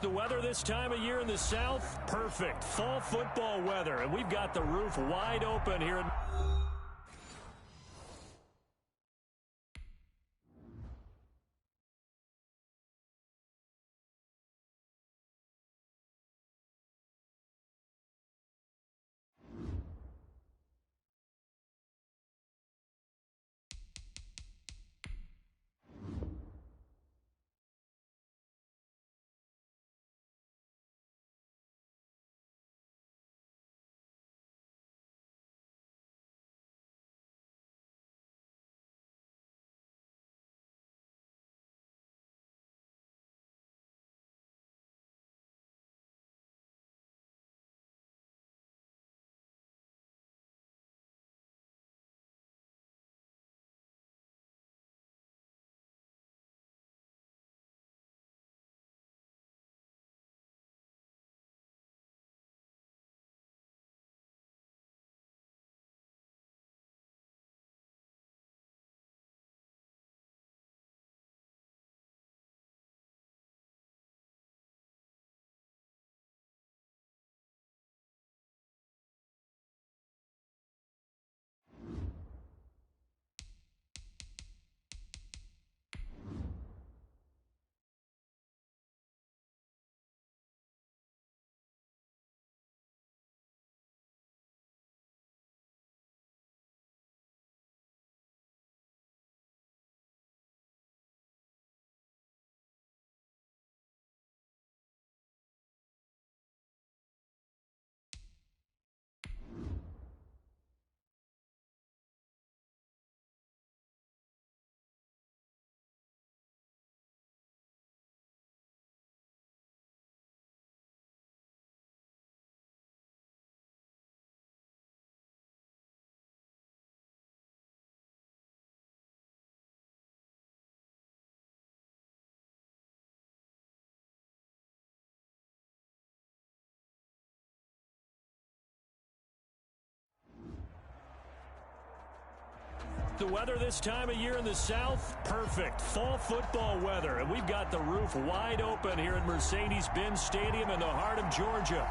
The weather this time of year in the South, perfect. Fall football weather, and we've got the roof wide open here in... The weather this time of year in the South, perfect. Fall football weather, and we've got the roof wide open here at Mercedes-Benz Stadium in the heart of Georgia.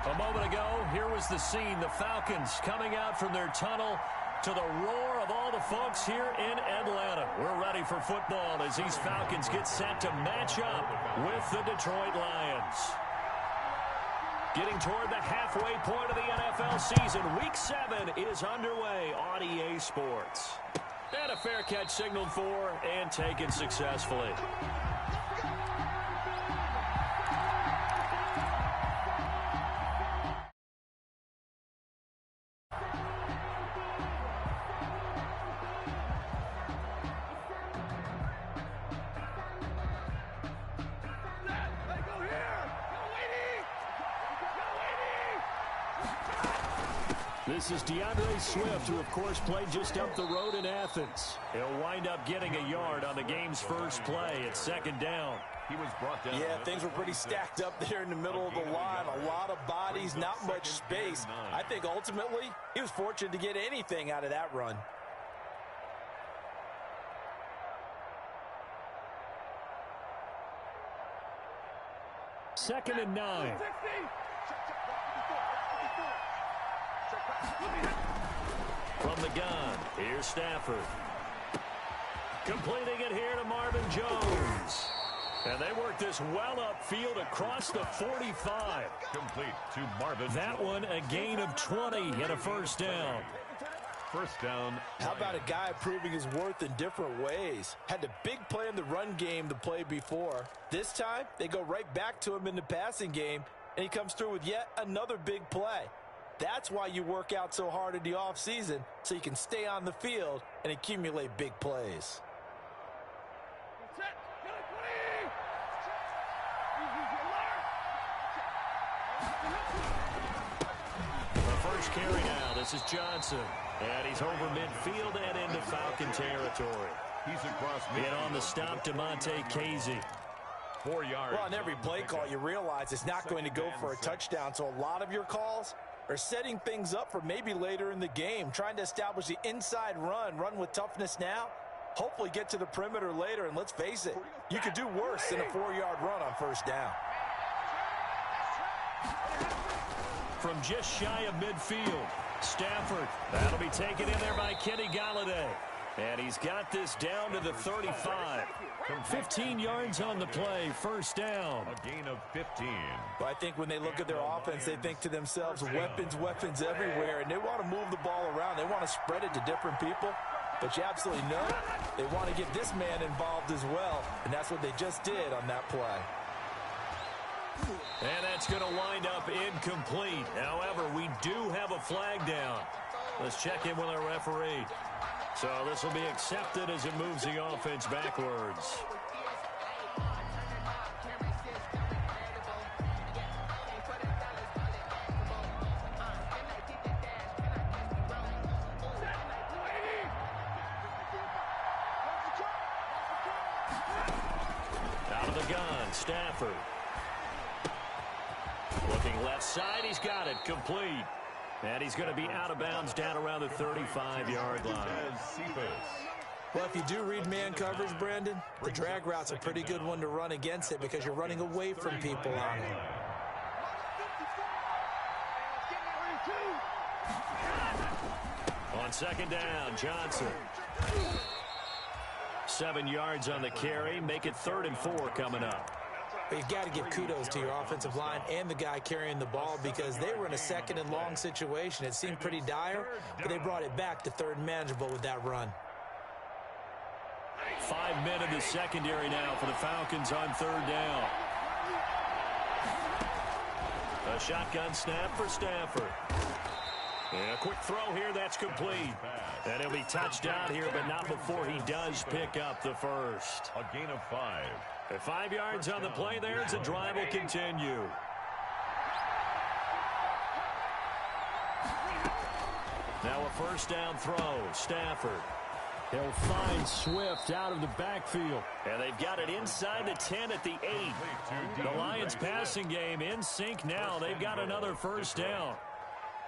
A moment ago, here was the scene. The Falcons coming out from their tunnel to the roar of all the folks here in Atlanta. We're ready for football as these Falcons get set to match up with the Detroit Lions. Getting toward the halfway point of the NFL season, Week 7 is underway on EA Sports. And a fair catch signaled for and taken successfully. This is DeAndre Swift, who, of course, played just up the road in Athens. He'll wind up getting a yard on the game's first play at second down. He was brought down. Yeah, things were pretty stacked up there in the middle of the line. A lot of bodies, not much space. I think ultimately he was fortunate to get anything out of that run. Second and 9. From the gun, here's Stafford. Completing it here to Marvin Jones. And they work this well upfield across the 45. Complete to Marvin. That one a gain of 20 and a first down. First down. How about a guy proving his worth in different ways? Had the big play in the run game the play before. This time, they go right back to him in the passing game, and he comes through with yet another big play. That's why you work out so hard in the offseason, so you can stay on the field and accumulate big plays. The first carry now. This is Johnson. And he's over midfield and into Falcon territory. He's across midfield. And on the stop, DeMonte Casey. 4 yards. Well, on every play call, you realize it's not going to go for a touchdown. So a lot of your calls are setting things up for maybe later in the game, trying to establish the inside run with toughness now, hopefully get to the perimeter later. And let's face it, you could do worse than a 4-yard run on first down. From just shy of midfield, Stafford. That'll be taken in there by Kenny Galladay. And he's got this down to the 35. 15 yards on the play, first down. A gain of 15. Well, I think when they look at their offense, they think to themselves, weapons, weapons everywhere, and they want to move the ball around. They want to spread it to different people. But you absolutely know they want to get this man involved as well, and that's what they just did on that play. And that's going to wind up incomplete. However, we do have a flag down. Let's check in with our referee. So this will be accepted as it moves the offense backwards. Out of the gun, Stafford. Looking left side, he's got it, complete. And he's going to be out of bounds down around the 35-yard line. Well, if you do read man coverage, Brandon, the drag route's a pretty good one to run against it because you're running away from people on it. On second down, Johnson. 7 yards on the carry. Make it 3rd and 4 coming up. But you've got to give kudos to your offensive line and the guy carrying the ball because they were in a 2nd and long situation. It seemed pretty dire, but they brought it back to 3rd and manageable with that run. 5 men in the secondary now for the Falcons on 3rd down. A shotgun snap for Stafford. And a quick throw here, that's complete. And he'll be touched down here, but not before he does pick up the first. A gain of 5. 5 yards on the play there as the drive will continue. Now a first down throw, Stafford. He'll find Swift out of the backfield. And they've got it inside the 10 at the 8. The Lions passing game in sync now. They've got another first down.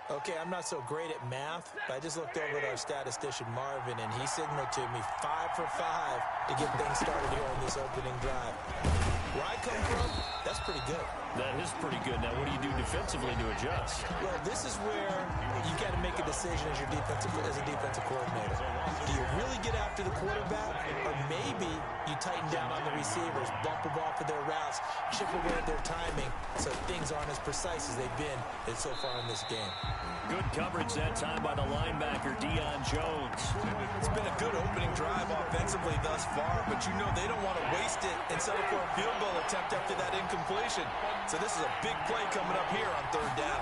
Okay, I'm not so great at math, but I just looked over at our statistician, Marvin, and he signaled to me 5 for 5 to get things started here on this opening drive. Where I come from, that's pretty good. That is pretty good. Now, what do you do defensively to adjust? Well, this is where you got to make a decision as a defensive coordinator. Do you really get after the quarterback, or maybe you tighten down on the receivers, bump them off of their routes, chip away at their timing, so things aren't as precise as they've been so far in this game. Good coverage that time by the linebacker, Deion Jones. It's been a good opening drive offensively thus far, but you know they don't want to waste it and settle for a field goal attempt after that incompletion. So this is a big play coming up here on 3rd down.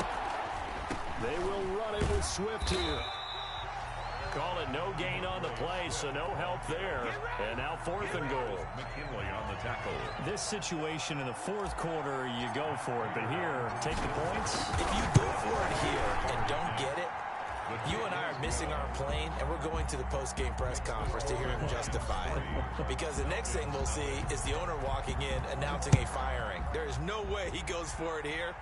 They will run it with Swift here. Call it no gain on the play, so no help there. And now 4th and goal. McKinley on the tackle. This situation in the 4th quarter, you go for it. But here, take the points. If you go for it here and don't get it, you and I are missing our plane, and we're going to the post-game press conference to hear him justify it. Because the next thing we'll see is the owner walking in announcing a firing. There is no way he goes for it here.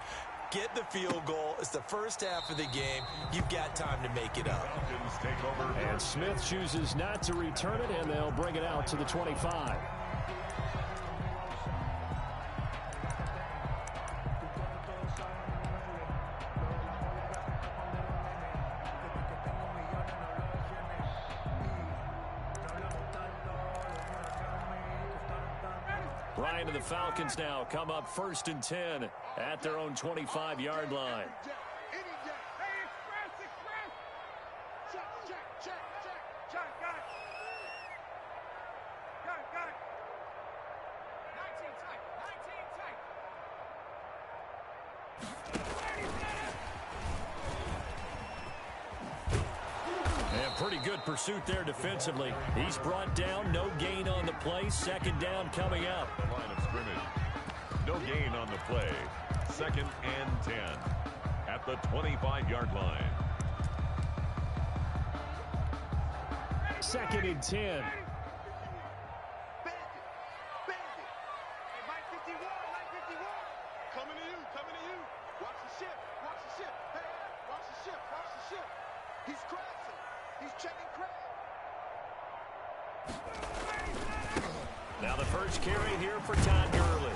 Get the field goal. It's the first half of the game. You've got time to make it up. And Smith chooses not to return it, and they'll bring it out to the 25. Ryan and the Falcons now come up 1st and 10 at their own 25-yard line. Pretty good pursuit there defensively. He's brought down, no gain on the play. 2nd down coming up. The line of scrimmage. No gain on the play. 2nd and 10 at the 25-yard line. 2nd and 10. Now the first carry here for Todd Gurley.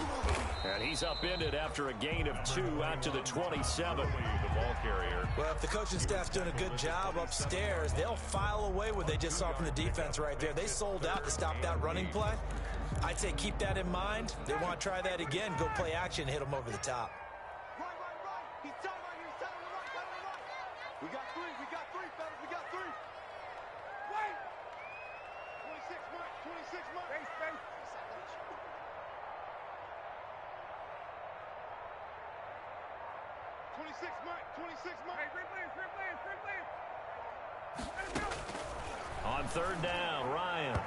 And he's upended after a gain of 2 out to the 27. The ball carrier. Well, if the coaching staff's doing a good job upstairs, they'll file away what they just saw from the defense right there. They sold out to stop that running play. I'd say keep that in mind. They want to try that again. Go play action, hit them over the top. He's tight right here. He's tight on the right. We got three. We got three, fellas. We got three. Wait. 26, Mike. 26, Mike. Space. 26, Mike. 26, Mike. Hey, free players. On third down, Ryan.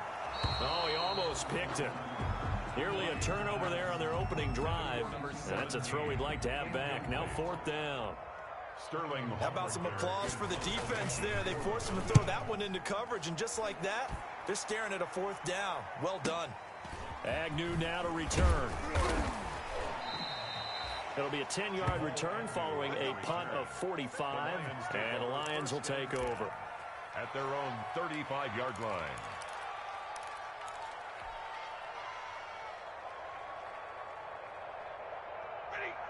Oh, he almost picked it. Nearly a turnover there on their opening drive. And that's a throw he'd like to have back. Now fourth down. Sterling. How about some applause for the defense there? They forced him to throw that one into coverage, and just like that, they're staring at a fourth down. Well done. Agnew now to return. It'll be a 10-yard return following a punt of 45, and the Lions will take over. At their own 35-yard line.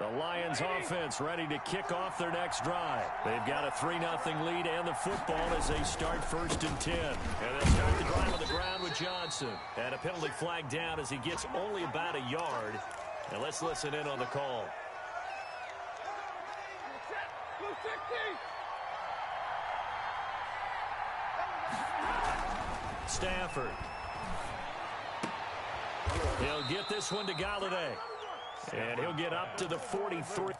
The Lions offense ready to kick off their next drive. They've got a 3-0 lead and the football as they start 1st and 10. And they'll start the drive on the ground with Johnson. And a penalty flag down as he gets only about a yard. And let's listen in on the call. Stafford. He'll get this one to Galladay. And he'll get up to the 43.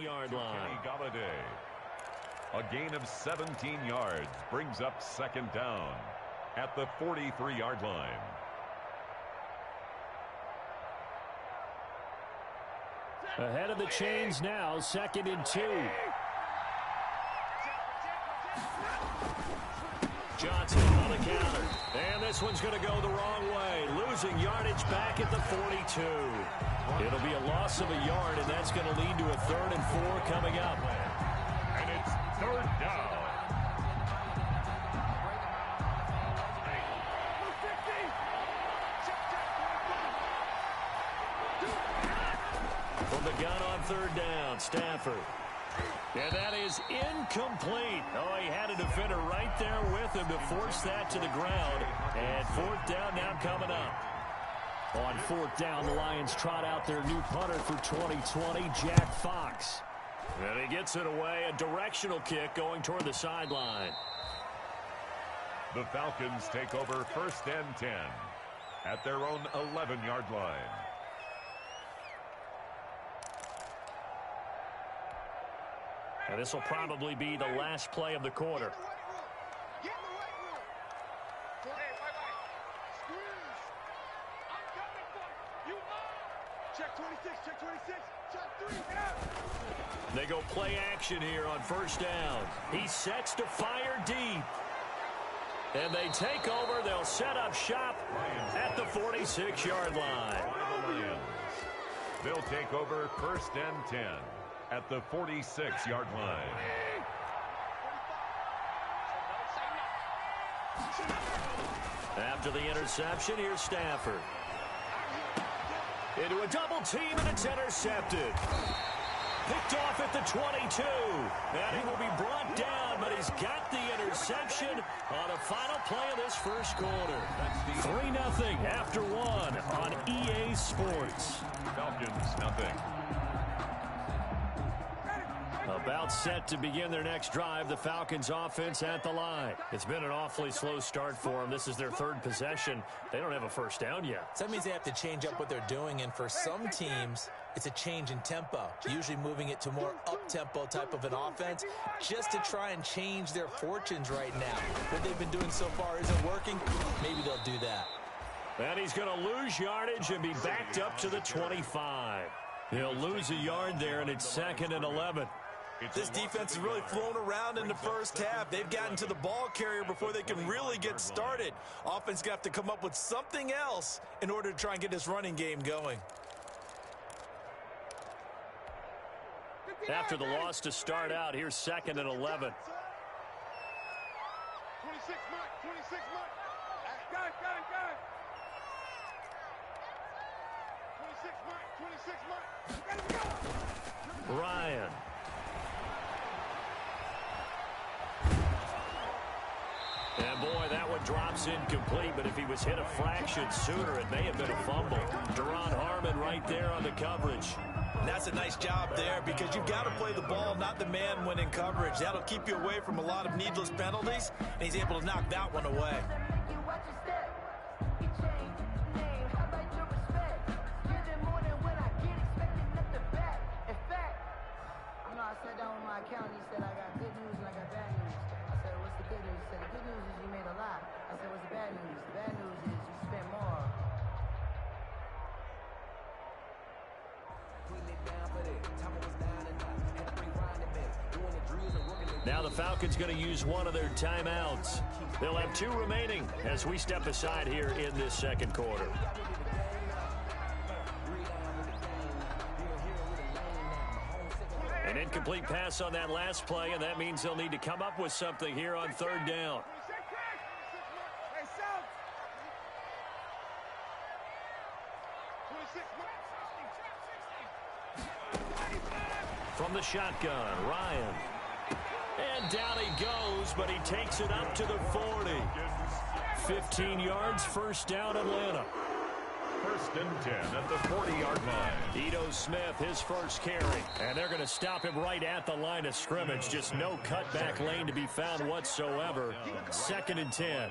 Yard line. Galladay. A gain of 17 yards brings up 2nd down at the 43-yard line. Ahead of the chains now, 2nd and 2. Johnson on the counter. And this one's going to go the wrong way. Losing yardage back at the 42. It'll be a loss of a yard, and that's going to lead to a 3rd and 4 coming up. And it's 3rd down. From the gun on 3rd down, Stafford. And that is incomplete. Oh, he had a defender right there with him to force that to the ground. And 4th down now coming up. On 4th down, the Lions trot out their new punter for 2020, Jack Fox. And he gets it away, a directional kick going toward the sideline. The Falcons take over 1st and 10 at their own 11-yard line. And this will probably be the last play of the quarter. Get in the right room. Hey, bye-bye. Squeeze. I'm coming for you. You are. Check 26, check 26, check 3, out. They go play action here on 1st down. He sets to fire deep. And they take over. They'll set up shop at the 46-yard line. They'll take over 1st and 10 at the 46-yard line. After the interception, here's Stafford. Into a double team, and it's intercepted. Picked off at the 22. And he will be brought down, but he's got the interception on a final play of this 1st quarter. 3-0 after 1 on EA Sports. Falcons, nothing. About set to begin their next drive, the Falcons offense at the line. It's been an awfully slow start for them. This is their 3rd possession. They don't have a 1st down yet. So that means they have to change up what they're doing, and for some teams, It's a change in tempo, usually moving it to more up-tempo type of an offense just to try and change their fortunes right now. What they've been doing so far isn't working. Maybe they'll do that. And he's going to lose yardage and be backed up to the 25. He'll lose a yard there, and it's 2nd and 11. This defense has really flown around in the first half. They've gotten to the ball carrier before they can really get started. Offense got to come up with something else in order to try and get this running game going. After the loss to start out, here's 2nd and 11. 26 Mike, 26 Mike. Got it. 26 Mike, 26 Mike. Ryan. And boy, that one drops incomplete, but if he was hit a fraction sooner, it may have been a fumble. Deron Harmon right there on the coverage. And that's a nice job there because you've got to play the ball, not the man when in coverage. That'll keep you away from a lot of needless penalties, and he's able to knock that one away. I sat down with my accountant. He said, I got good news and I got bad news. I said, what's the good news? He said, the good news is you made a lot. I said, what's the bad news? The bad news is you spent more. Now the Falcons going to use one of their timeouts. They'll have 2 remaining as we step aside here in this second quarter. An incomplete pass on that last play, and that means they'll need to come up with something here on 3rd down. From the shotgun, Ryan. And down he goes, but he takes it up to the 40. 15 yards, 1st down, Atlanta. 1st and 10 at the 40-yard line. Ito Smith, his first carry. And they're going to stop him right at the line of scrimmage. Just no cutback lane to be found whatsoever. 2nd and 10.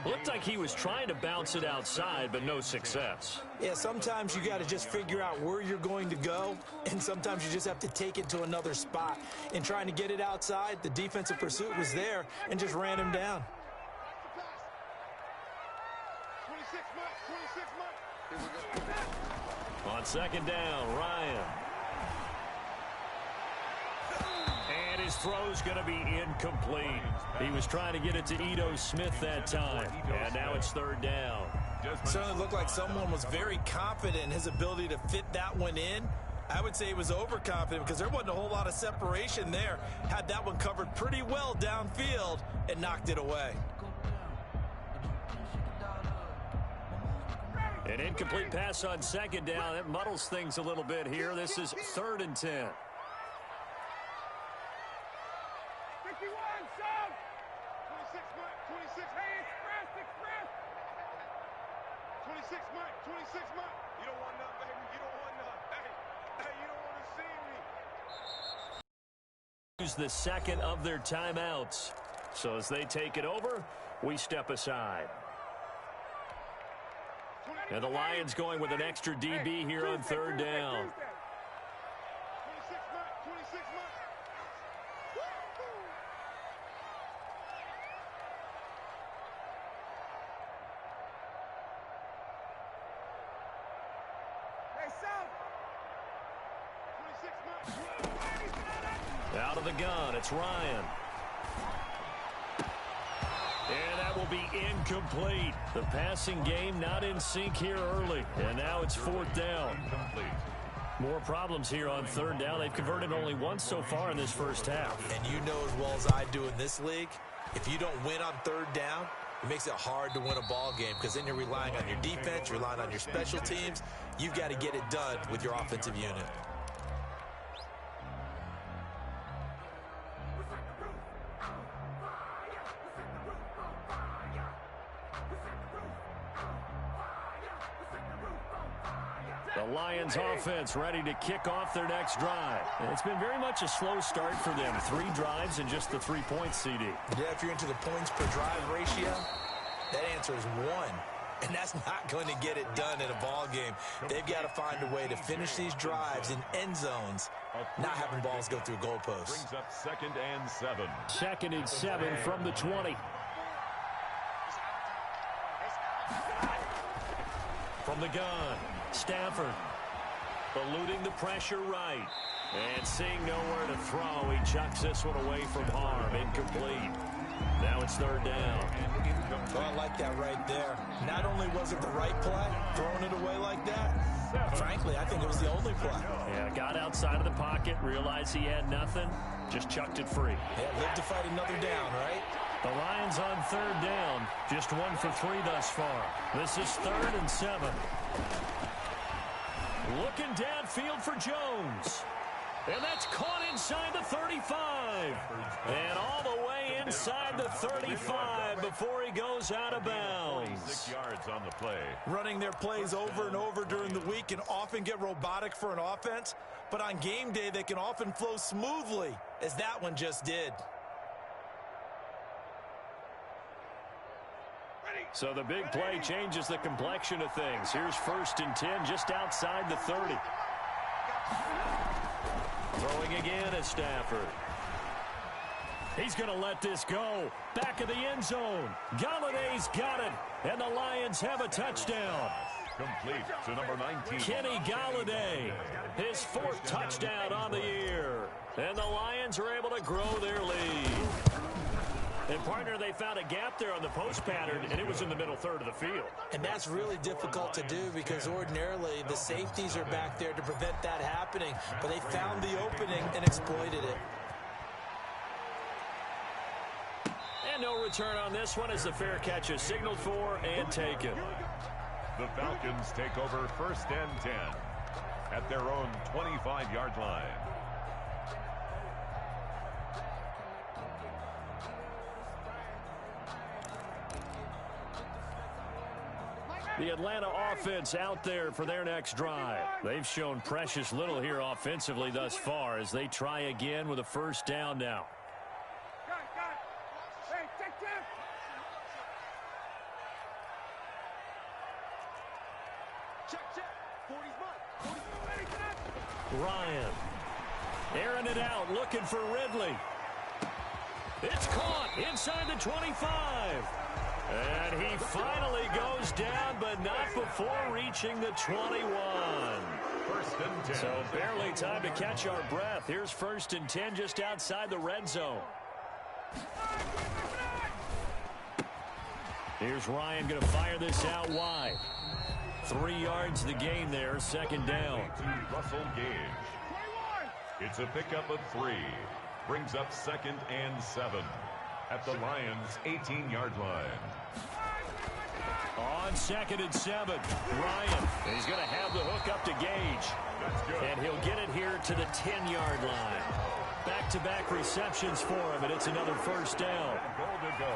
Looked like he was trying to bounce it outside, but no success. Yeah, sometimes you got to just figure out where you're going to go, and sometimes you just have to take it to another spot. In trying to get it outside, the defensive pursuit was there and just ran him down. On 2nd down, Ryan. And his throw's going to be incomplete. He was trying to get it to Ito Smith that time. And now it's 3rd down. Certainly looked like someone was very confident in his ability to fit that one in. I would say he was overconfident because there wasn't a whole lot of separation there. Had that one covered pretty well downfield and knocked it away. An incomplete pass on 2nd down. That muddles things a little bit here. This is 3rd and 10. 51, son! 26 Mike, 26. Hey, express! 26 Mike, 26 Mike. You don't want none, baby. You don't want none. Hey, you don't want to see me. Use the 2nd of their timeouts. So as they take it over, we step aside. And the Lions going with an extra DB here on 3rd down. 26 Mike, 26 Mike. Hey, South. 26 Mike. Out of the gun, it's Ryan. And that will be incomplete. The passing game not in sync here early. And now it's 4th down. More problems here on 3rd down. They've converted only once so far in this first half. And you know as well as I do in this league, if you don't win on 3rd down, it makes it hard to win a ball game because then you're relying on your defense, you're relying on your special teams. You've got to get it done with your offensive unit. The Lions offense ready to kick off their next drive. And it's been very much a slow start for them. 3 drives and just the 3 points, CD. Yeah, if you're into the points per drive ratio, that answer is 1. And that's not going to get it done in a ball game. They've got to find a way to finish these drives in end zones, not having balls go through goalposts. Brings up 2nd and 7. 2nd and 7 from the 20. From the gun, Stafford eluding the pressure right. And seeing nowhere to throw, he chucks this one away from harm. Incomplete. Now it's 3rd down. Oh, I like that right there. Not only was it the right play, throwing it away like that, frankly, I think it was the only play. Yeah, got outside of the pocket, realized he had nothing, just chucked it free. Yeah, live to fight another down, right? The Lions on 3rd down, just 1 for 3 thus far. This is 3rd and 7. Looking downfield for Jones. And that's caught inside the 35. And all the way inside the 35 before he goes out of bounds. 6 yards on the play. Running their plays over and over during the week can often get robotic for an offense, but on game day they can often flow smoothly, as that one just did. So the big play changes the complexion of things. Here's 1st and 10 just outside the 30. Throwing again is Stafford. He's going to let this go. Back of the end zone. Galladay's got it. And the Lions have a touchdown. Complete to number 19. Kenny Galladay, his 4th touchdown on the year. And the Lions are able to grow their lead. And, partner, they found a gap there on the post pattern, and it was in the middle 3rd of the field. And that's really difficult to do because ordinarily the safeties are back there to prevent that happening. But they found the opening and exploited it. And no return on this one as the fair catch is signaled for and taken. The Falcons take over 1st and 10 at their own 25-yard line. The Atlanta offense out there for their next drive. They've shown precious little here offensively thus far as they try again with a 1st down now. Ryan airing it out, looking for Ridley. It's caught inside the 25. And he finally goes down, but not before reaching the 21. 1st and 10. So barely time to catch our breath. Here's 1st and 10 just outside the red zone. Here's Ryan going to fire this out wide. 3 yards the gain there, 2nd down. Russell Gage. It's a pickup of 3. Brings up 2nd and 7 at the Lions' 18-yard line. On 2nd and 7, Ryan. He's going to have the hook up to Gage. That's good. And he'll get it here to the 10-yard line. Back-to-back receptions for him, and it's another 1st down. Goal to go.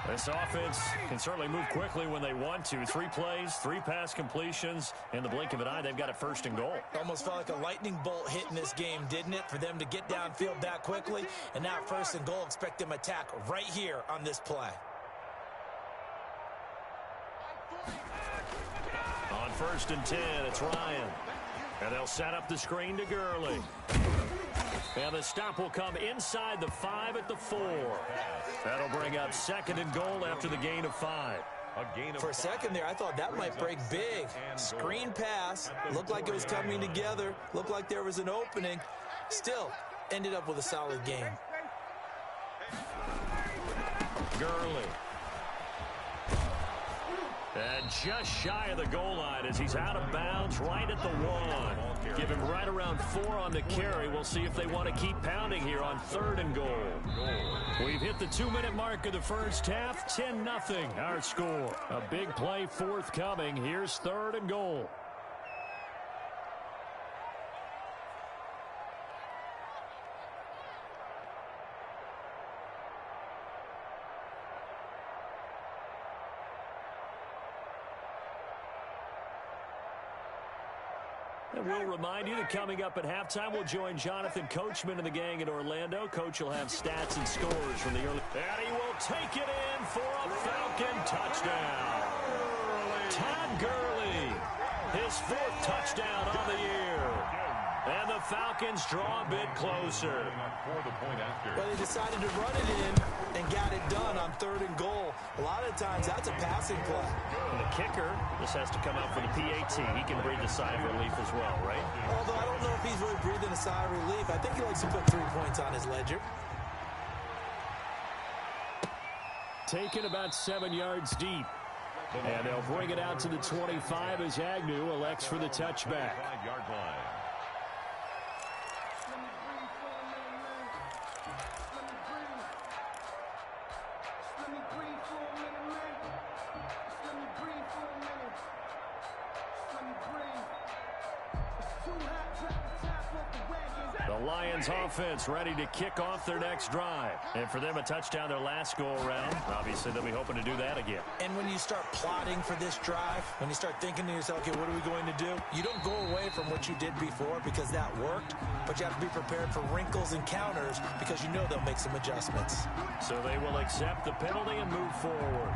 This offense can certainly move quickly when they want to. 3 plays, 3 pass completions. In the blink of an eye, they've got it 1st and goal. Almost felt like a lightning bolt hit in this game, didn't it? For them to get downfield that quickly. And now 1st and goal, expect them to attack right here on this play. On 1st and 10, it's Ryan. And they'll set up the screen to Gurley. And the stop will come inside the 5 at the 4. That'll bring up 2nd and goal after the gain of 5. For a second there, I thought that might break big. Screen pass. Looked like it was coming together. Looked like there was an opening. Still, ended up with a solid game. Gurley. And just shy of the goal line as he's out of bounds right at the 1. Give him right around 4 on the carry. We'll see if they want to keep pounding here on 3rd and goal. We've hit the 2-minute mark of the first half. 10-0 our score. A big play forthcoming. Here's 3rd and goal. And we'll remind you that coming up at halftime, we'll join Jonathan Coachman and the gang in Orlando. Coach will have stats and scores from the early. And he will take it in for a Falcon touchdown. Todd Gurley, his 4th touchdown on the year. And the Falcons draw a bit closer. Well, they decided to run it in and got it done on 3rd and goal. A lot of times, that's a passing play. And the kicker, this has to come out for the PAT. He can breathe a sigh of relief as well, right? Although I don't know if he's really breathing a sigh of relief. I think he likes to put 3 points on his ledger. Taken about 7 yards deep. And they'll bring it out to the 25 as Agnew elects for the touchback. 5-yard line. The Lions offense ready to kick off their next drive. And for them, a touchdown their last go-around. Obviously, they'll be hoping to do that again. And when you start plotting for this drive, when you start thinking to yourself, okay, what are we going to do? You don't go away from what you did before because that worked, but you have to be prepared for wrinkles and counters because you know they'll make some adjustments. So they will accept the penalty and move forward.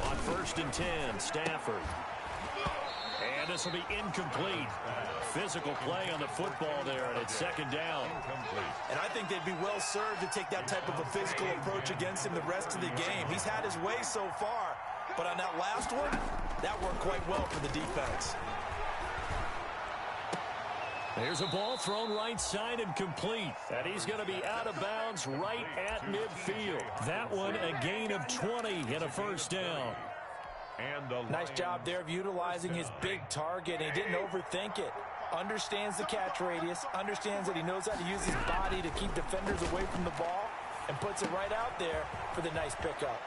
On 1st and 10, Stafford. And this will be incomplete. Physical play on the football there, and it's 2nd down. And I think they'd be well served to take that type of a physical approach against him the rest of the game. He's had his way so far, but on that last one, that worked quite well for the defense. There's a ball thrown right side and complete. And he's going to be out of bounds right at midfield. That one a gain of 20 and a 1st down. And nice job there of utilizing his big target. He didn't overthink it. Understands the catch radius. Understands that he knows how to use his body to keep defenders away from the ball. And puts it right out there for the nice pickup.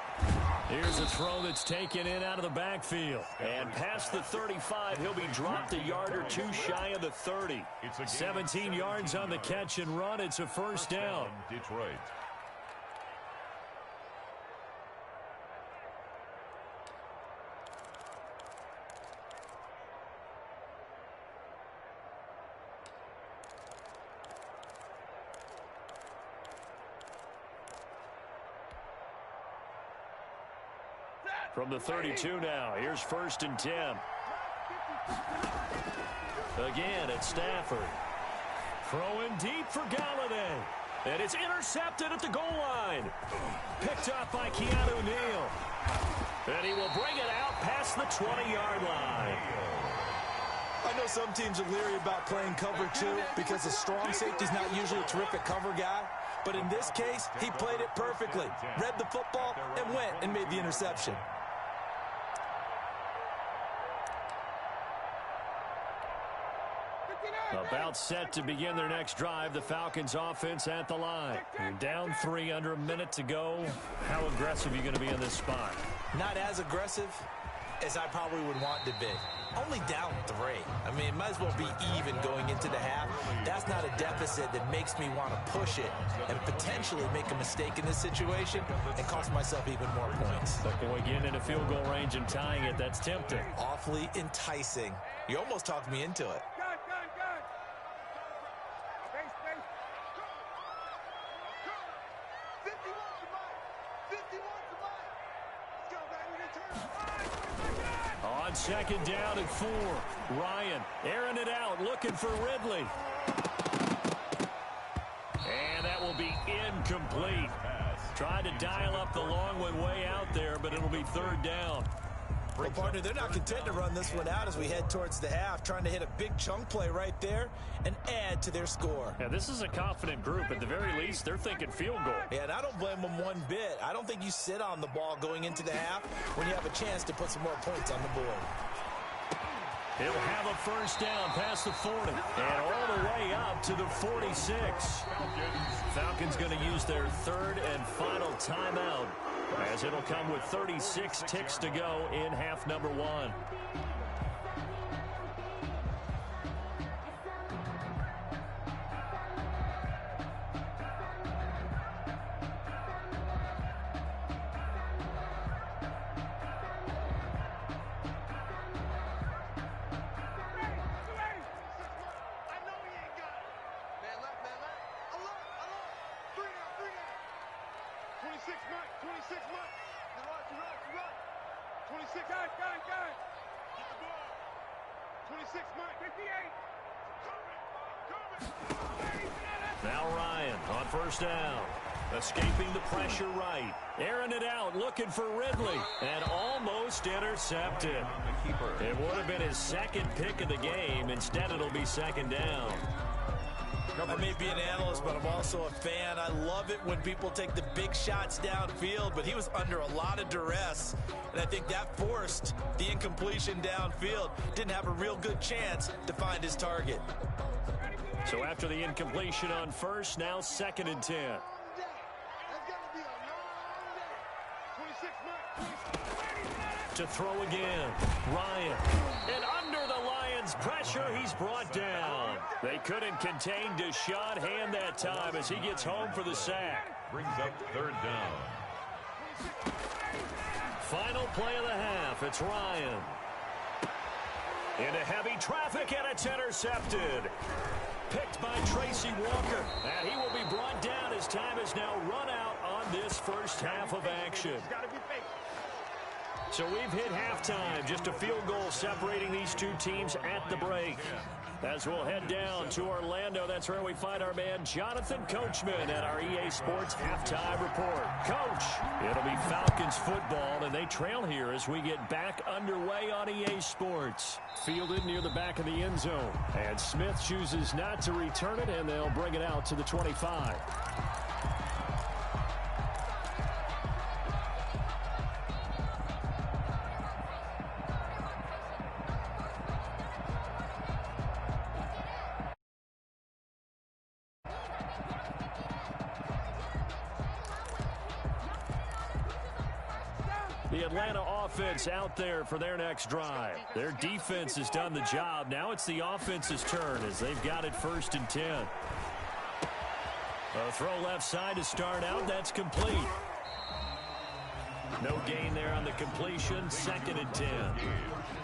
Here's a throw that's taken in out of the backfield. And past the 35, he'll be dropped a yard or 2 shy of the 30. 17 yards on the catch and run. It's a 1st down. Detroit. From the 32 now, here's 1st and 10. Again, it's Stafford. Throwing deep for Galladay. And it's intercepted at the goal line. Picked up by Keanu Neal. And he will bring it out past the 20-yard line. I know some teams are leery about playing cover 2 because a strong safety's not usually a terrific cover guy. But in this case, he played it perfectly. Read the football and went and made the interception. About set to begin their next drive, the Falcons offense at the line. You're down 3, under a minute to go. How aggressive are you going to be in this spot? Not as aggressive as I probably would want to be. Only down 3. I mean, it might as well be even going into the half. That's not a deficit that makes me want to push it and potentially make a mistake in this situation and cost myself even more points. But boy, getting into field goal range and tying it, that's tempting. Awfully enticing. You almost talked me into it. On 2nd down and 4. Ryan airing it out, looking for Ridley. And that will be incomplete. Tried to dial up the long one way out there, but it'll be 3rd down. Well, partner, they're not content to run this one out as we head towards the half, trying to hit a big chunk play right there and add to their score. Yeah, this is a confident group. At the very least, they're thinking field goal. Yeah, and I don't blame them one bit. I don't think you sit on the ball going into the half when you have a chance to put some more points on the board. He'll have a 1st down past the 40 and all the way up to the 46. Falcons going to use their 3rd and final timeout, as it'll come with 36 ticks to go in half number 1. 26, got it. Get the ball. 26, Mike. 58. Now Ryan on first down. Escaping the pressure right. Airing it out, looking for Ridley. And almost intercepted. It would have been his second pick of the game. Instead, it'll be second down. I may be an analyst, but I'm also a fan. I love it when people take the big shots downfield, but he was under a lot of duress, and I think that forced the incompletion downfield. Didn't have a real good chance to find his target. So after the incompletion on first, now 2nd and 10. To throw again, Ryan. And under the Lions' pressure, he's brought down. They couldn't contain Deshaun Hand that time as he gets home for the sack. Brings up 3rd down. Final play of the half, it's Ryan. Into heavy traffic, and it's intercepted. Picked by Tracy Walker. And he will be brought down as time is now run out on this first half of action. So we've hit halftime. Just a field goal separating these two teams at the break. As we'll head down to Orlando, that's where we find our man Jonathan Coachman at our EA Sports Halftime Report. Coach, it'll be Falcons football, and they trail here as we get back underway on EA Sports. Fielded near the back of the end zone. And Smith chooses not to return it, and they'll bring it out to the 25. The Atlanta offense out there for their next drive. Their defense has done the job. Now it's the offense's turn as they've got it 1st and 10. A throw left side to start out. That's complete. No gain there on the completion. 2nd and 10.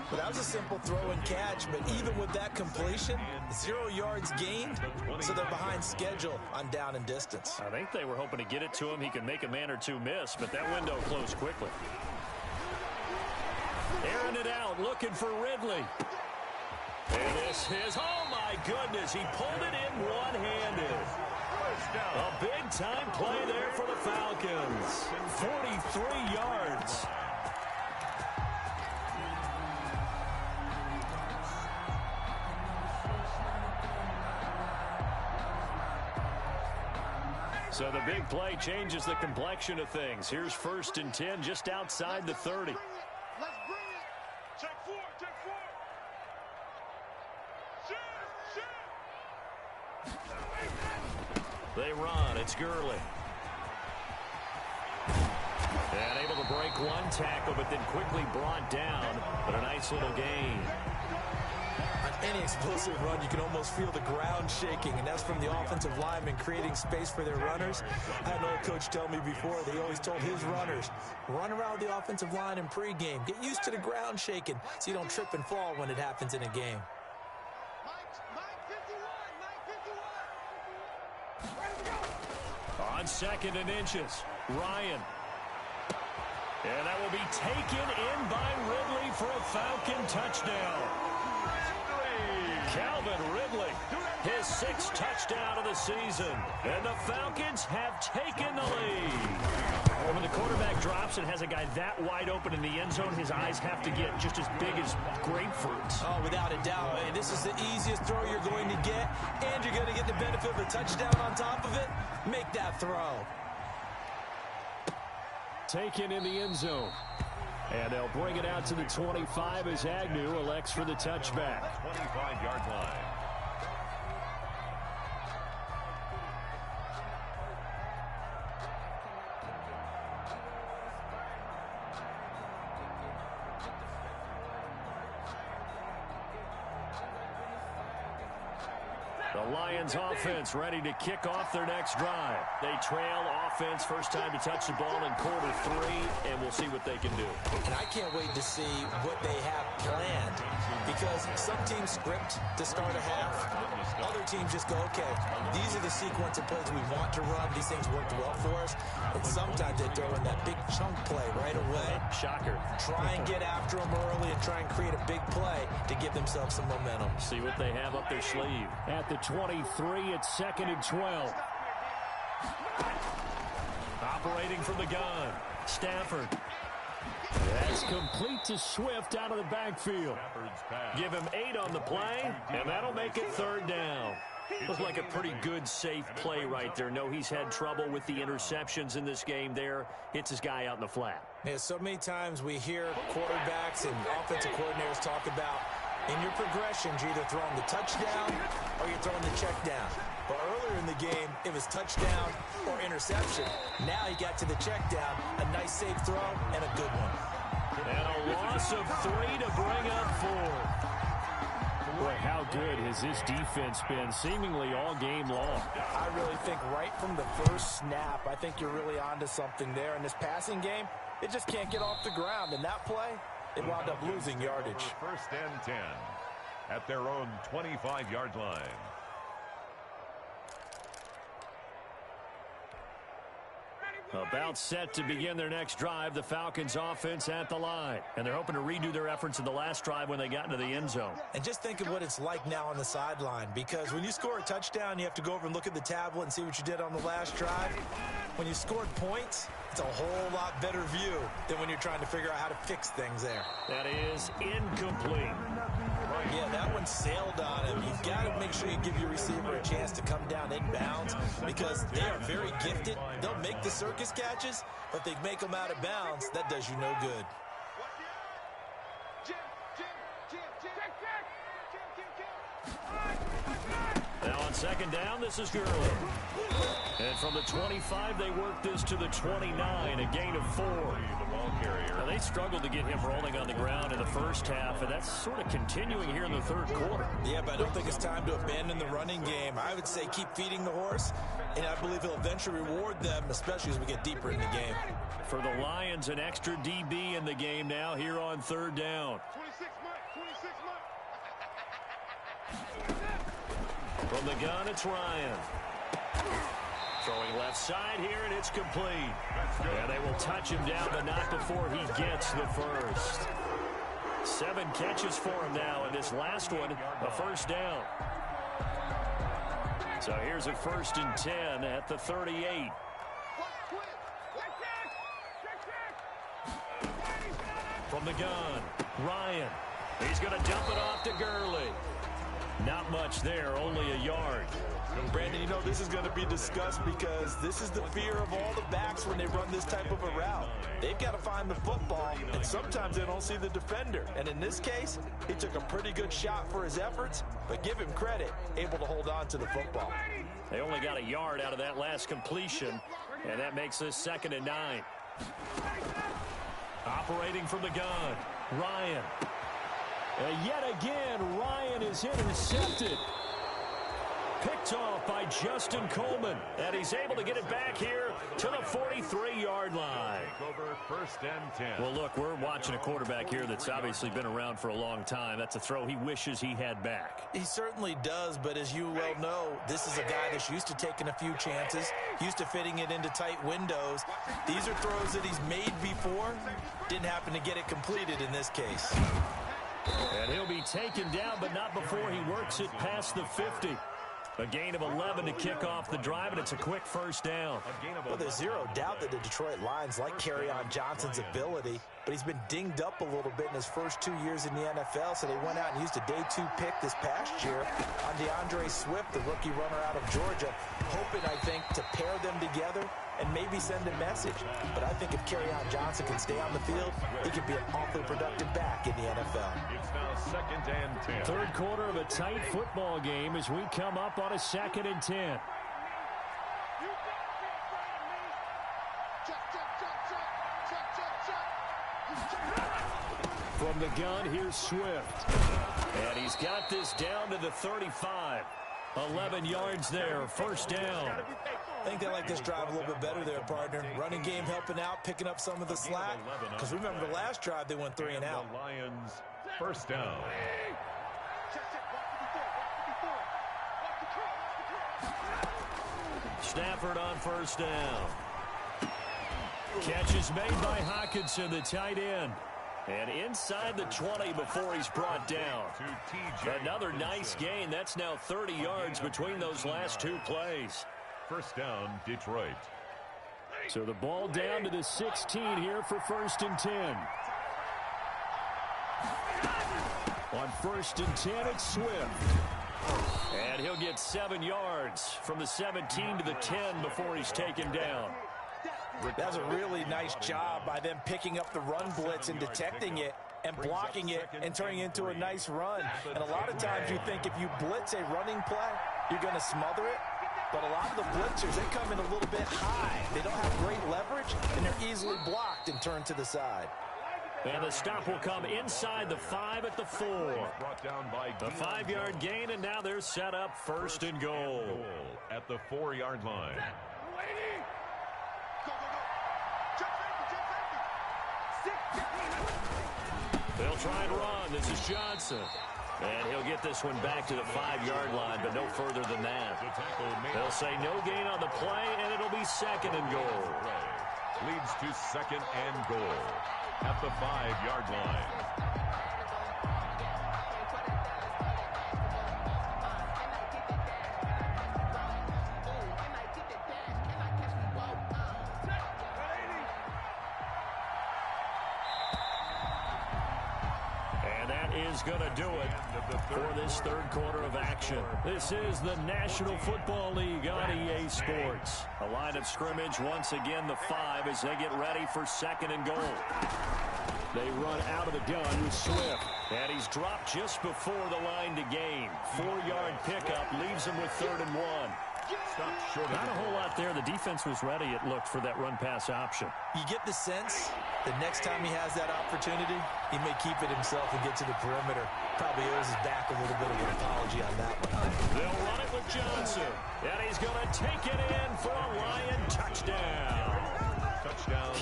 Well, that was a simple throw and catch, but even with that completion, 0 yards gained, so they're behind schedule on down and distance. I think they were hoping to get it to him. He could make a man or two miss, but that window closed quickly. Airing it out, looking for Ridley. And this is, oh my goodness, he pulled it in one-handed. A big-time play there for the Falcons. 43 yards. So the big play changes the complexion of things. Here's 1st and 10 just outside the 30. Let's bring it. Check 4. They run. It's Gurley. And able to break one tackle, but then quickly brought down. But a nice little gain. On any explosive run, you can almost feel the ground shaking, and that's from the offensive linemen creating space for their runners. I had an old coach tell me before, they always told his runners, run around the offensive line in pregame. Get used to the ground shaking so you don't trip and fall when it happens in a game. On 2nd and inches, Ryan. And that will be taken in by Ridley for a Falcon touchdown. Calvin Ridley, his 6th touchdown of the season. And the Falcons have taken the lead. When the quarterback drops and has a guy that wide open in the end zone, his eyes have to get just as big as grapefruits. Oh, without a doubt. Hey, this is the easiest throw you're going to get, and you're going to get the benefit of a touchdown on top of it. Make that throw. Taken in the end zone. And they'll bring it out to the 25 as Agnew elects for the touchback. 25-yard line. The Lions offense ready to kick off their next drive. They trail offense, first time to touch the ball in quarter 3, and we'll see what they can do. And I can't wait to see what they have planned, because some teams script to start a half. Other teams just go, okay, these are the sequence of plays we want to run. These things worked well for us. And sometimes they throw in that big chunk play right away. Shocker. Try and get after them early and try and create a big play to give themselves some momentum. See what they have up their sleeve. At the 23, it's 2nd and 12. Operating from the gun, Stafford. That's complete to Swift out of the backfield. Give him 8 on the play, and that'll make it 3rd down. Looks like a pretty good, safe play right there. No, he's had trouble with the interceptions in this game there. Hits his guy out in the flat. Yeah, so many times we hear quarterbacks and offensive coordinators talk about in your progressions, you're either throwing the touchdown or you're throwing the check down. But earlier in the game, it was touchdown or interception. Now he got to the check down, a nice safe throw, and a good one. And a loss of 3 to bring up 4. Boy, how good has this defense been seemingly all game long? I really think right from the first snap, I think you're really onto something there. In this passing game, it just can't get off the ground. In that play, it wound up losing yardage. 1st and 10 at their own 25-yard line. About set to begin their next drive, the Falcons offense at the line. And they're hoping to redo their efforts in the last drive when they got into the end zone. And just think of what it's like now on the sideline, because when you score a touchdown, you have to go over and look at the tablet and see what you did on the last drive. When you scored points, it's a whole lot better view than when you're trying to figure out how to fix things there. That is incomplete. Yeah, that one sailed on him. You've got to make sure you give your receiver a chance to come down inbounds, because they are very gifted. They'll make the circus catches, but if they make them out of bounds, that does you no good. Now on 2nd down, this is Gurley. And from the 25, they work this to the 29, a gain of 4. Now, they struggled to get him rolling on the ground in the first half, and that's sort of continuing here in the 3rd quarter. Yeah, but I don't think it's time to abandon the running game. I would say keep feeding the horse, and I believe he'll eventually reward them, especially as we get deeper in the game. For the Lions, an extra DB in the game now here on 3rd down. 26 From the gun, it's Ryan. Throwing left side here, and it's complete. And they will touch him down, but not before he gets the first. 7 catches for him now, and this last one, a 1st down. So here's a 1st and 10 at the 38. From the gun, Ryan. He's going to dump it off to Gurley. Not much there, only a yard. Brandon, you know, this is going to be discussed because this is the fear of all the backs when they run this type of a route. They've got to find the football, and sometimes they don't see the defender. And in this case, he took a pretty good shot for his efforts, but give him credit, able to hold on to the football. They only got a yard out of that last completion, and that makes this 2nd and 9. Operating from the gun, Ryan. And yet again, Ryan is intercepted. Picked off by Justin Coleman, and he's able to get it back here to the 43-yard line. Over 1st and 10. Well, look, we're watching a quarterback here that's obviously been around for a long time. That's a throw he wishes he had back. He certainly does, but as you well know, this is a guy that's used to taking a few chances, used to fitting it into tight windows. These are throws that he's made before. Didn't happen to get it completed in this case. And he'll be taken down, but not before he works it past the 50. A gain of 11 to kick off the drive, and it's a quick 1st down. Well, there's zero doubt that the Detroit Lions like Kerryon Johnson's ability, but he's been dinged up a little bit in his first 2 years in the NFL, so they went out and used a day 2 pick this past year on DeAndre Swift, the rookie runner out of Georgia, hoping, I think, to pair them together and maybe send a message. But I think if Kerryon Johnson can stay on the field, he could be an awfully productive back in the NFL. It's now 2nd and 10. 3rd quarter of a tight football game as we come up on a 2nd and 10. From the gun, here's Swift. And he's got this down to the 35. 11 yards there, first down. I think they like this drive a little bit better there, partner. Running game helping out, picking up some of the slack. Because remember, the last drive, they went 3 and out. The Lions, first down. Stafford on first down. Catch is made by Hockenson, the tight end. And inside the 20 before he's brought down. Another nice gain. That's now 30 yards between those last 2 plays. First down, Detroit. So the ball down to the 16 here for 1st and 10. On 1st and 10, it's Swift. And he'll get 7 yards from the 17 to the 10 before he's taken down. That's a really nice job by them picking up the run blitz and detecting it and blocking it and turning it into a nice run. And a lot of times you think if you blitz a running play, you're going to smother it. But a lot of the blitzers, they come in a little bit high. They don't have great leverage, and they're easily blocked and turned to the side. And the stop will come inside the 5 at the 4. A 5-yard gain, and now they're set up 1st and goal. At the 4-yard line. They'll try and run. This is Johnson. And he'll get this one back to the 5-yard line, but no further than that. They'll say no gain on the play, and it'll be 2nd and goal. Leads to 2nd and goal at the 5-yard line. Is going to do it for this 3rd quarter of action. This is the National Football League on EA Sports. A line of scrimmage once again, the 5 as they get ready for 2nd and goal. They run out of the gun with Swift. And he's dropped just before the line to gain. 4-yard pickup leaves him with 3rd and 1. Not a whole lot there. The defense was ready, it looked, for that run-pass option. You get the sense that next time he has that opportunity, he may keep it himself and get to the perimeter. Probably owes his back a little bit of an apology on that one. They'll run it with Johnson. And he's going to take it in for a Lion touchdown.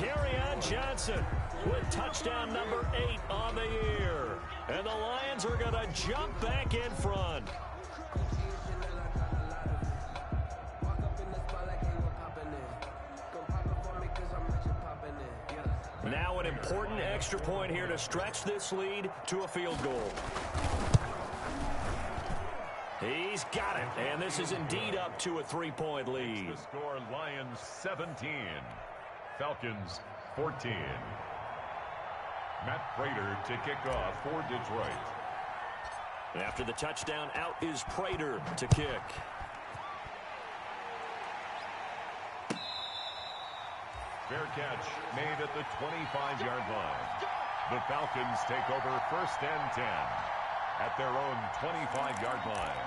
Kerryon Johnson with touchdown number 8 on the year. And the Lions are going to jump back in front. Now an important extra point here to stretch this lead to a field goal. He's got it, and this is indeed up to a 3-point lead. The score, Lions 17, Falcons 14. Matt Prater to kick off for Detroit. After the touchdown, out is Prater to kick. Fair catch made at the 25-yard line. The Falcons take over 1st and 10 at their own 25-yard line.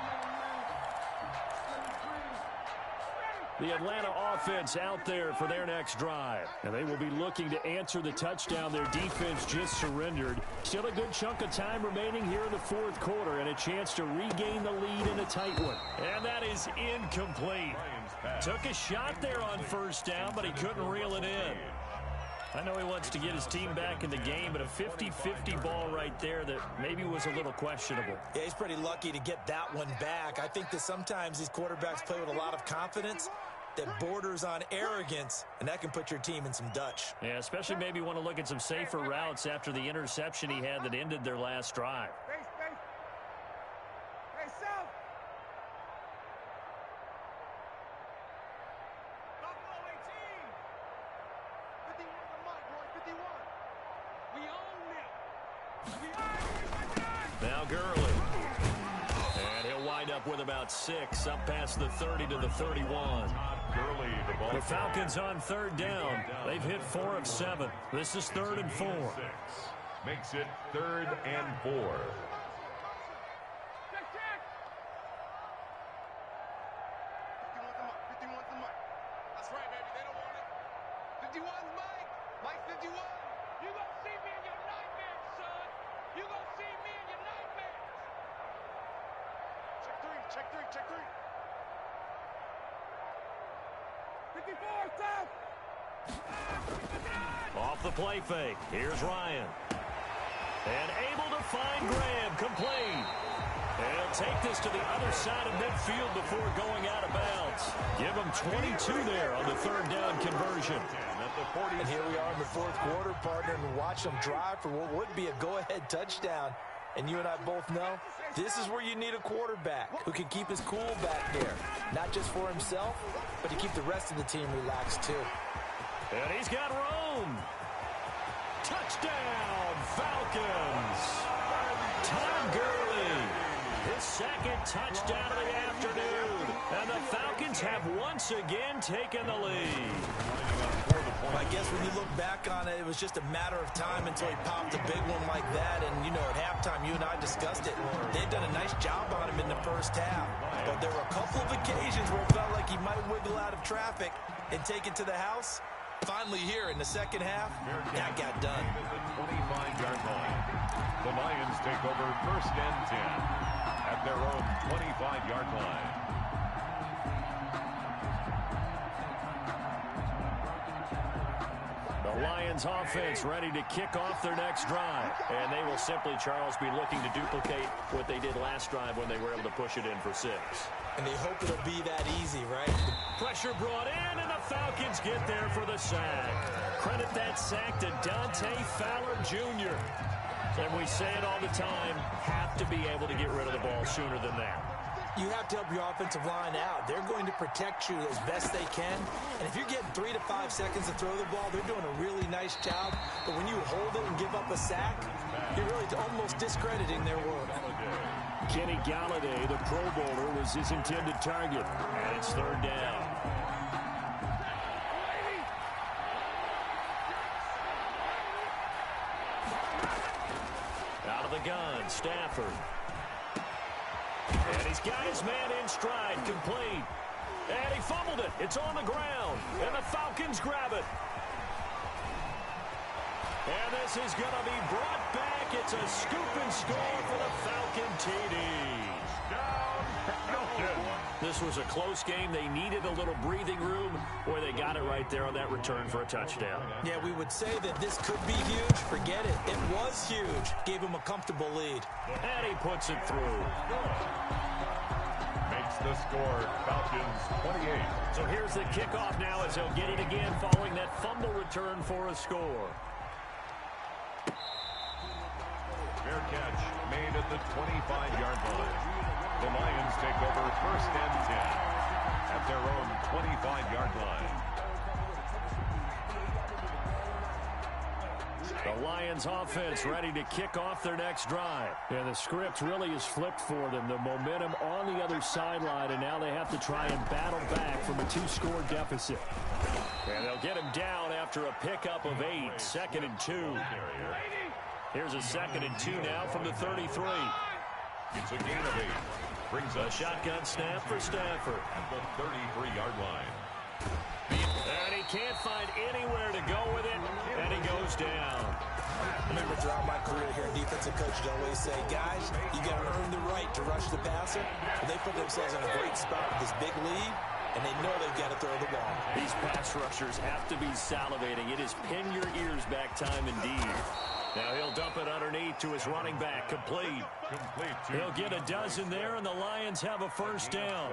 The Atlanta offense out there for their next drive. And they will be looking to answer the touchdown their defense just surrendered. Still a good chunk of time remaining here in the 4th quarter and a chance to regain the lead in a tight one. And that is incomplete. Took a shot there on 1st down, but he couldn't reel it in. I know he wants to get his team back in the game, but a 50-50 ball right there that maybe was a little questionable. Yeah, he's pretty lucky to get that one back. I think that sometimes these quarterbacks play with a lot of confidence that borders on arrogance, and that can put your team in some Dutch. Yeah, especially maybe want to look at some safer routes after the interception he had that ended their last drive. Now Gurley. And he'll wind up with about 6, up past the 30 to the 31. The Falcons on 3rd down. They've hit 4 of 7. This is 3rd and 4. Makes it 3rd and 4. Check three, check three. 54, stop! Off the play fake. Here's Ryan. And able to find Graham. Complete. And he'll take this to the other side of midfield before going out of bounds. Give him 22 there on the third down conversion. And here we are in the fourth quarter, partner, and watch them drive for what would be a go-ahead touchdown. And you and I both know this is where you need a quarterback who can keep his cool back there. Not just for himself, but to keep the rest of the team relaxed too. And he's got room. Touchdown, Falcons. Tom Gurley. His second touchdown of the afternoon. And the Falcons have once again taken the lead. I guess when you look back on it, it was just a matter of time until he popped a big one like that. And, you know, at halftime, you and I discussed it. They'd done a nice job on him in the first half. But there were a couple of occasions where it felt like he might wiggle out of traffic and take it to the house. Finally here in the second half, that got done. The 25-yard line. The Lions take over first and 10 at their own 25-yard line. The Lions offense ready to kick off their next drive. And they will simply, Charles, be looking to duplicate what they did last drive when they were able to push it in for 6. And they hope it'll be that easy, right? Pressure brought in, and the Falcons get there for the sack. Credit that sack to Dante Fowler Jr. And we say it all the time, have to be able to get rid of the ball sooner than that. You have to help your offensive line out. They're going to protect you as best they can. And if you're getting 3 to 5 seconds to throw the ball, they're doing a really nice job. But when you hold it and give up a sack, you're really almost discrediting their work. Kenny Galladay, the Pro Bowler, was his intended target. And it's third down. Out of the gun, Stafford. And he's got his man in stride, complete. And he fumbled it. It's on the ground. And the Falcons grab it. And this is going to be brought back. It's a scoop and score for the Falcon TD. This was a close game. They needed a little breathing room, or they got it right there on that return for a touchdown. Yeah, we would say that this could be huge. Forget it. It was huge. Gave him a comfortable lead. And he puts it through. Makes the score Falcons 28. So here's the kickoff now as they'll get it again following that fumble return for a score. Fair catch made at the 25-yard line. The Lions take over first and 10 at their own 25-yard line. The Lions offense ready to kick off their next drive. And the script really is flipped for them. The momentum on the other sideline, and now they have to try and battle back from a 2-score deficit. And they'll get him down after a pickup of 8, 2nd and 2. Here's a 2nd and 2 now from the 33. It's a gain of 8. Brings A shotgun snap for Stafford. at the 33-yard line. And he can't find anywhere to go with it, and he goes down. I remember throughout my career here, defensive coaches always say, guys, you got to earn the right to rush the passer. And they put themselves in a great spot with this big lead, and they know they've got to throw the ball. These pass rushers have to be salivating. It is pin your ears back time indeed. Now he'll dump it underneath to his running back. Complete. He'll get a dozen there, and the Lions have a first down.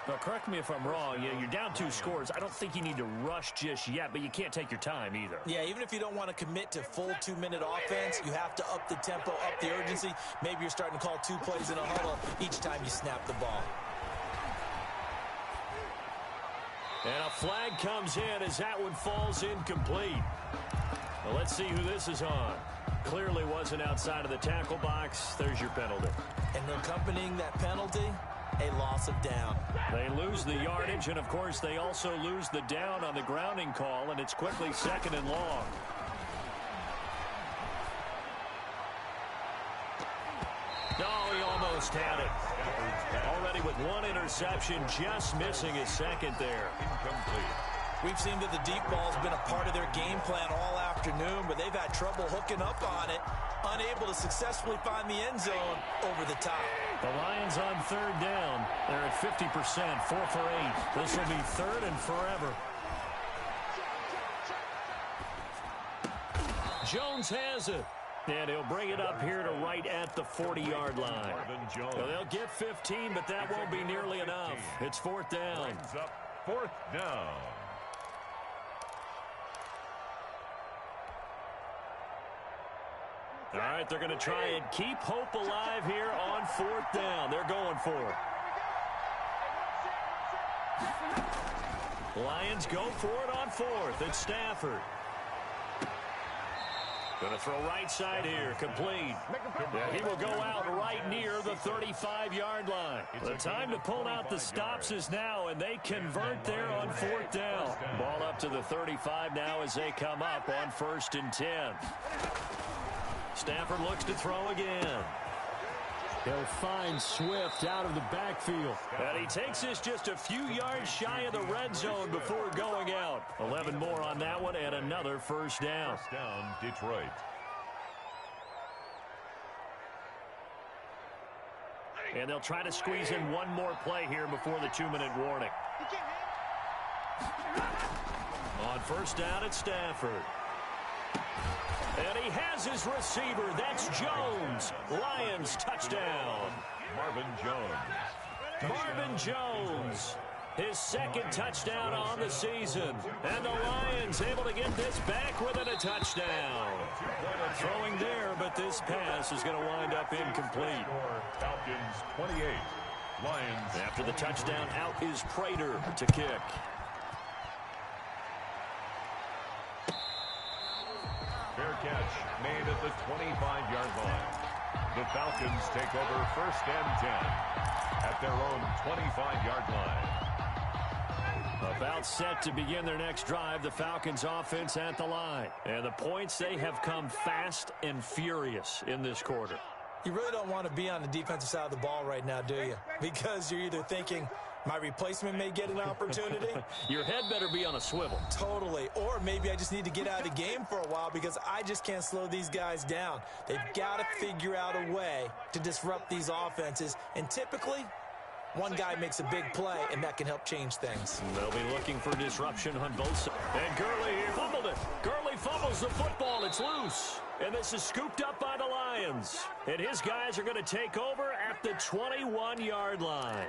Now, correct me if I'm wrong. You're down 2 scores. I don't think you need to rush just yet, but you can't take your time either. Yeah, even if you don't want to commit to full 2-minute offense, you have to up the tempo, up the urgency. Maybe you're starting to call 2 plays in a huddle each time you snap the ball. And a flag comes in as that one falls incomplete. Well, let's see who this is on. Clearly wasn't outside of the tackle box. There's your penalty. And accompanying that penalty, a loss of down. They lose the yardage, and of course they also lose the down on the grounding call, and it's quickly 2nd and long. Oh, he almost had it. Already with 1 interception, just missing his 2nd there. Incomplete. We've seen that the deep ball's been a part of their game plan all afternoon, but they've had trouble hooking up on it, unable to successfully find the end zone over the top. The Lions on third down. They're at 50%, 4 for 8. This will be third and forever. Jones has it. And he'll bring it up here to right at the 40-yard line. Well, they'll get 15, but that won't be nearly enough. It's fourth down. Brings up fourth down. All right, they're going to try and keep hope alive here on fourth down. They're going for it. Lions go for it on fourth. It's Stafford. Going to throw right side here, complete. Yeah, he will go out right near the 35-yard line. The time to pull out the stops is now, and they convert there on fourth down. Ball up to the 35 now as they come up on 1st and 10. Stafford looks to throw again. He'll find Swift out of the backfield. And he takes this just a few yards shy of the red zone before going out. 11 more on that one and another first down. First down, Detroit. And they'll try to squeeze in one more play here before the 2-minute warning. On first down, it's Stafford. And he has his receiver. That's Jones. Lions touchdown. Marvin Jones. Marvin Jones. His second touchdown on the season. And the Lions able to get this back within a touchdown. Throwing there, but this pass is going to wind up incomplete. Falcons 28. Lions. After the touchdown, out is Prater to kick. Fair catch made at the 25-yard line. The Falcons take over 1st and 10 at their own 25-yard line. About set to begin their next drive, the Falcons offense at the line. And the points, they have come fast and furious in this quarter. You really don't want to be on the defensive side of the ball right now, do you? Because you're either thinking, my replacement may get an opportunity. Your head better be on a swivel. Totally. Or maybe I just need to get out of the game for a while because I just can't slow these guys down. They've got to figure out a way to disrupt these offenses. And typically, one guy makes a big play, and that can help change things. They'll be looking for disruption on both sides. And Gurley fumbled it. Gurley fumbles the football. It's loose. And this is scooped up by the Lions. And his guys are going to take over at the 21-yard line.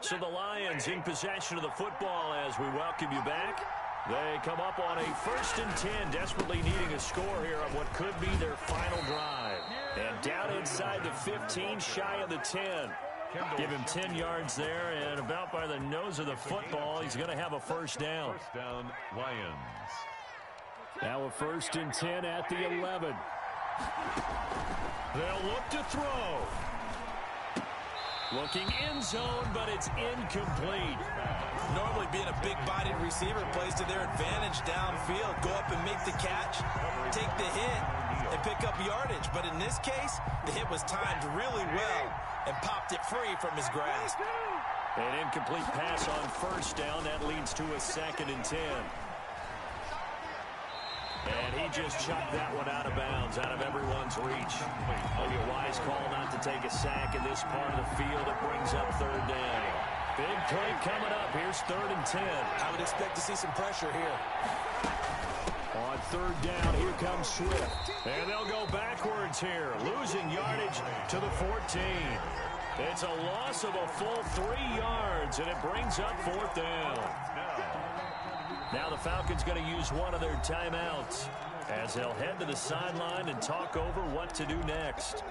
So the Lions in possession of the football as we welcome you back. They come up on a 1st and 10, desperately needing a score here on what could be their final drive. And down inside the 15, shy of the 10. Give him 10 yards there, and about by the nose of the football, he's going to have a first down. First down, Lions. Now a 1st and 10 at the 11. They'll look to throw. Looking end zone, but it's incomplete. Normally being a big-bodied receiver plays to their advantage downfield. Go up and make the catch, take the hit, and pick up yardage. But in this case, the hit was timed really well and popped it free from his grasp. An incomplete pass on first down. That leads to a 2nd and 10. And he just chucked that one out of bounds, out of everyone's reach. Maybe a wise call not to take a sack in this part of the field. It brings up 3rd down. Big play coming up. Here's 3rd and 10. I would expect to see some pressure here. On 3rd down, here comes Swift. And they'll go backwards here, losing yardage to the 14. It's a loss of a full 3 yards, and it brings up 4th down. Now the Falcons going to use one of their timeouts as they'll head to the sideline and talk over what to do next.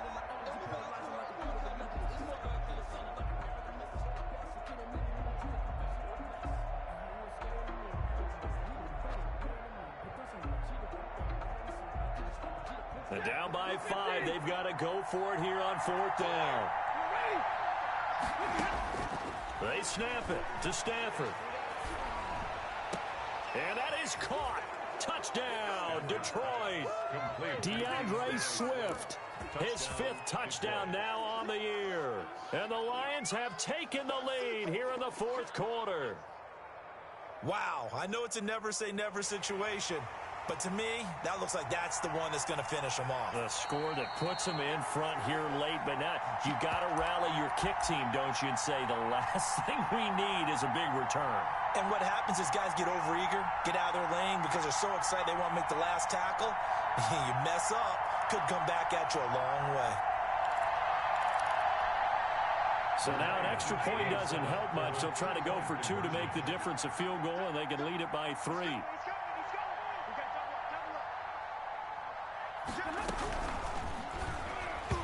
They're down by 5. They've got to go for it here on 4th down. They snap it to Stafford. And that is caught. Touchdown, Detroit. DeAndre Swift, his 5th touchdown now on the year. And the Lions have taken the lead here in the 4th quarter. Wow, I know it's a never-say-never situation, but to me, that looks like that's the one that's going to finish them off. The score that puts them in front here late, but now you got to rally your kick team, don't you, and say the last thing we need is a big return. And what happens is guys get overeager, get out of their lane because they're so excited they want to make the last tackle. You mess up, could come back at you a long way. So now an extra point doesn't help much. They'll try to go for 2 to make the difference a field goal, and they can lead it by 3.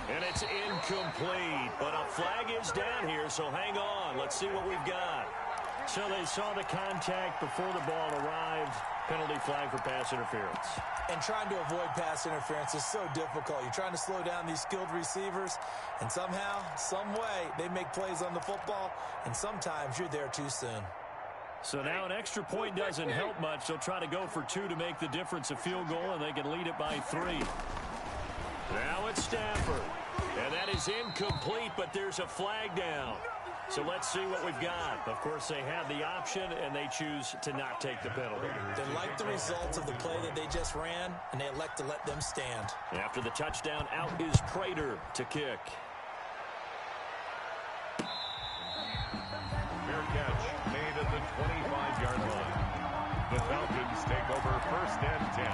And it's incomplete, but a flag is down here, so hang on. Let's see what we've got. So they saw the contact before the ball arrived. Penalty flag for pass interference. And trying to avoid pass interference is so difficult. You're trying to slow down these skilled receivers, and somehow, some way, they make plays on the football, and sometimes you're there too soon. So now an extra point doesn't help much. They'll try to go for 2 to make the difference a field goal, and they can lead it by 3. Now it's Stafford. And that is incomplete, but there's a flag down. So let's see what we've got. Of course, they have the option, and they choose to not take the penalty. They like the results of the play that they just ran, and they elect to let them stand. After the touchdown, out is Prater to kick. Fair catch made at the 25-yard line. The Falcons take over 1st and 10.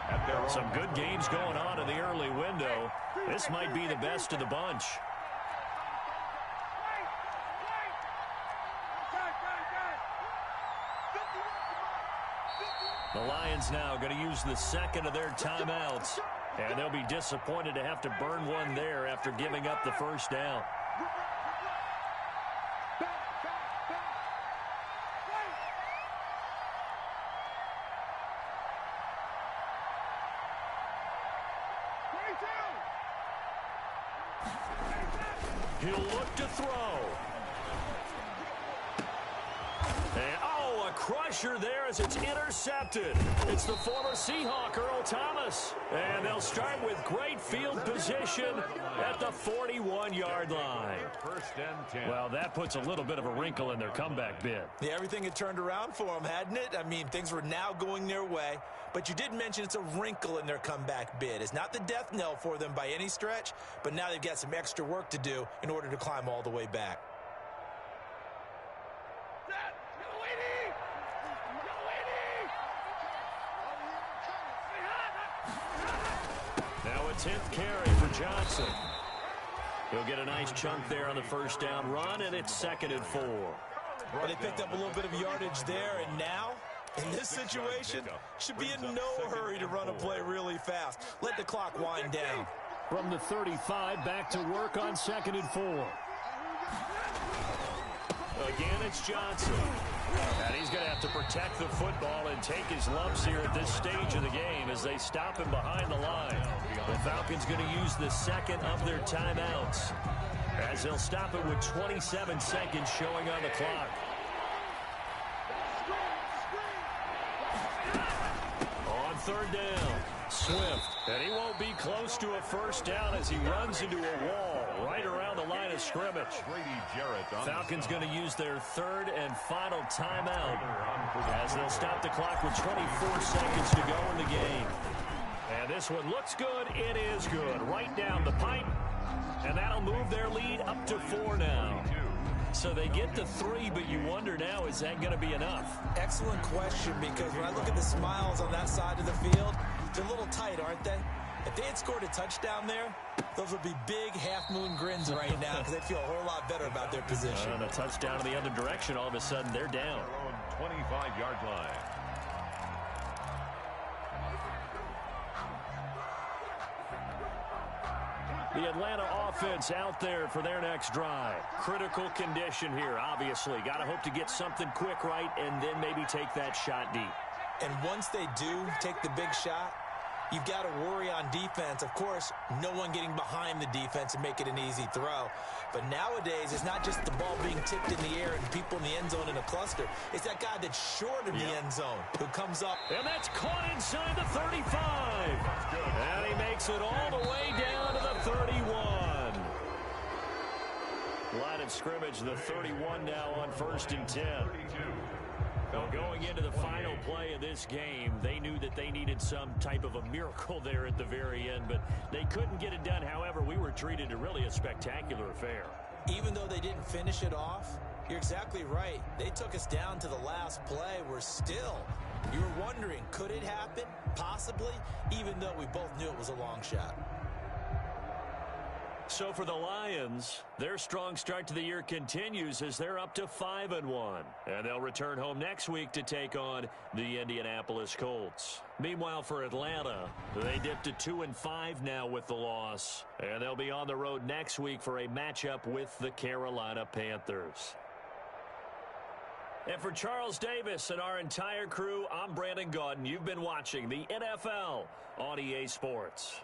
At their Some good games going on in the early window. This might be the best of the bunch. The Lions now going to use the 2nd of their timeouts. And they'll be disappointed to have to burn one there after giving up the 1st down. He'll look to throw. And, oh, a crusher there as it's intercepted. It's the former Seahawk, Earl Thomas. And they'll start with great field position at the 41-yard line. 1st and 10. Well, that puts a little bit of a wrinkle in their comeback bid. Yeah, everything had turned around for them, hadn't it? I mean, things were now going their way. But you did mention it's a wrinkle in their comeback bid. It's not the death knell for them by any stretch, but now they've got some extra work to do in order to climb all the way back. Now a 10th carry for Johnson. He'll get a nice chunk there on the 1st down run, and it's 2nd and 4. But they picked up a little bit of yardage there, and now, in this situation, should be in no hurry to run a play really fast. Let the clock wind down. From the 35, back to work on 2nd and 4. Again, it's Johnson. And he's going to have to protect the football and take his lumps here at this stage of the game as they stop him behind the line. The Falcons going to use the 2nd of their timeouts as they'll stop it with 27 seconds showing on the clock. On 3rd down, Swift. And he won't be close to a 1st down as he runs into a wall right around the line of scrimmage. Falcons going to use their 3rd and final timeout as they'll stop the clock with 24 seconds to go in the game. And this one looks good. It is good. Right down the pipe. And that'll move their lead up to 4 now. So they get to 3, but you wonder now, is that going to be enough? Excellent question, because when I look at the smiles on that side of the field, they're a little tight, aren't they? If they had scored a touchdown there, those would be big half-moon grins right now because they'd feel a whole lot better about their position. And a touchdown in the other direction, all of a sudden they're down. 25-yard line. The Atlanta offense out there for their next drive. Critical condition here, obviously. Got to hope to get something quick right and then maybe take that shot deep. And once they do take the big shot, You've got to worry on defense. Of course, no one getting behind the defense and make it an easy throw. But nowadays, it's not just the ball being tipped in the air and people in the end zone in a cluster. It's that guy that's short of the end zone who comes up. And that's caught inside the 35. And he makes it all the way down to the 31. Line of scrimmage, the 31 now on 1st and 10. Well, going into the final play of this game, they knew that they needed some type of a miracle there at the very end, but they couldn't get it done. However, we were treated to really a spectacular affair. Even though they didn't finish it off, you're exactly right. They took us down to the last play. You were wondering, could it happen? Possibly, even though we both knew it was a long shot. So for the Lions, their strong start to the year continues as they're up to 5-1. And they'll return home next week to take on the Indianapolis Colts. Meanwhile, for Atlanta, they dipped to 2-5 now with the loss. And they'll be on the road next week for a matchup with the Carolina Panthers. And for Charles Davis and our entire crew, I'm Brandon Gaudin. You've been watching the NFL on EA Sports.